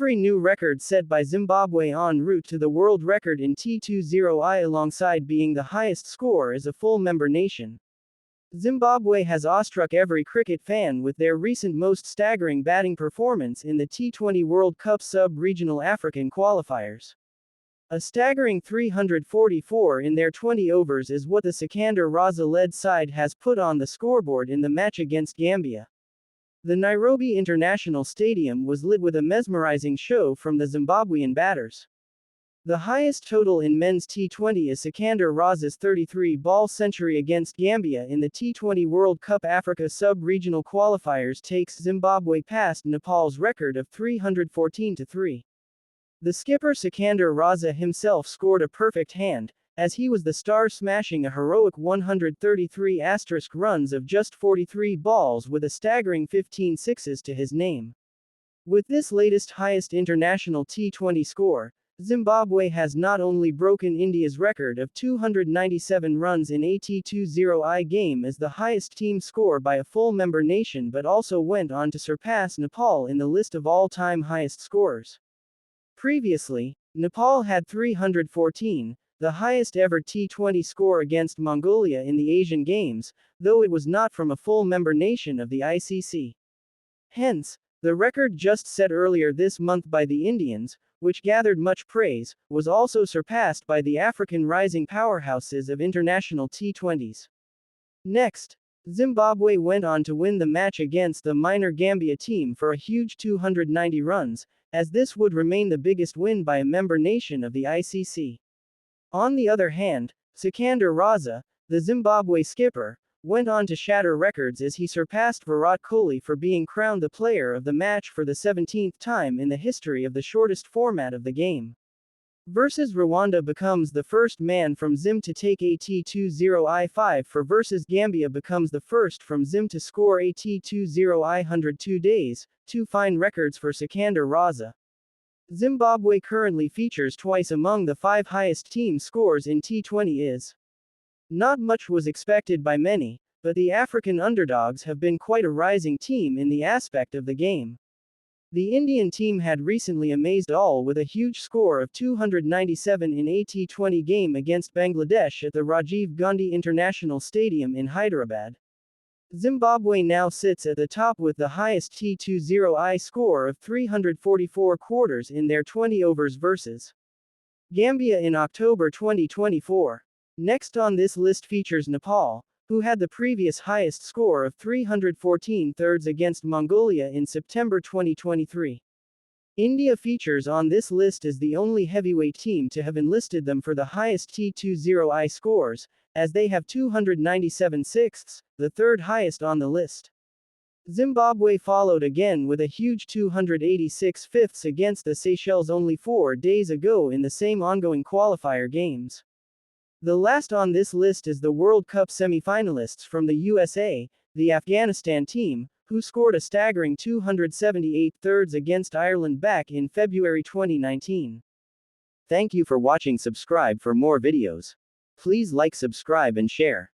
every new record set by Zimbabwe en route to the world record in T20I alongside being the highest score as a full member nation. Zimbabwe has awestruck every cricket fan with their recent most staggering batting performance in the T20 World Cup sub-regional African qualifiers. A staggering 344 in their 20 overs is what the Sikandar Raza-led side has put on the scoreboard in the match against Gambia. The Nairobi International Stadium was lit with a mesmerizing show from the Zimbabwean batters. The highest total in men's T20 is Sikandar Raza's 33-ball century against Gambia in the T20 World Cup Africa sub-regional qualifiers takes Zimbabwe past Nepal's record of 314-3. The skipper Sikandar Raza himself scored a perfect hand, as he was the star smashing a heroic 133 runs of just 43 balls with a staggering 15 sixes to his name. With this latest highest international T20 score, Zimbabwe has not only broken India's record of 297 runs in a T20I game as the highest team score by a full member nation but also went on to surpass Nepal in the list of all-time highest scorers. Previously, Nepal had 314, the highest ever T20 score against Mongolia in the Asian Games, though it was not from a full member nation of the ICC. Hence, the record just set earlier this month by the Indians, which gathered much praise, was also surpassed by the African rising powerhouses of international T20s. Next, Zimbabwe went on to win the match against the minor Gambia team for a huge 290 runs, as this would remain the biggest win by a member nation of the ICC. On the other hand, Sikandar Raza, the Zimbabwe skipper, went on to shatter records as he surpassed Virat Kohli for being crowned the player of the match for the 17th time in the history of the shortest format of the game. Versus Rwanda becomes the first man from Zim to take a T20I 5 versus Gambia becomes the first from Zim to score a T20I 102 days, two fine records for Sikandar Raza. Zimbabwe currently features twice among the 5 highest team scores in T20 is. Not much was expected by many, but the African underdogs have been quite a rising team in the aspect of the game. The Indian team had recently amazed all with a huge score of 297 in a T20 game against Bangladesh at the Rajiv Gandhi International Stadium in Hyderabad. Zimbabwe now sits at the top with the highest T20I score of 344 quarters in their 20 overs versus Gambia in October 2024. Next on this list features Nepal, who had the previous highest score of 314 thirds against Mongolia in September 2023. India features on this list as the only heavyweight team to have enlisted them for the highest T20I scores, as they have 297 sixths, the third highest on the list. Zimbabwe followed again with a huge 286 fifths against the Seychelles only 4 days ago in the same ongoing qualifier games. The last on this list is the World Cup semi-finalists from the USA, the Afghanistan team, who scored a staggering 278 thirds against Ireland back in February 2019. Thank you for watching. Subscribe for more videos. Please like, subscribe and share.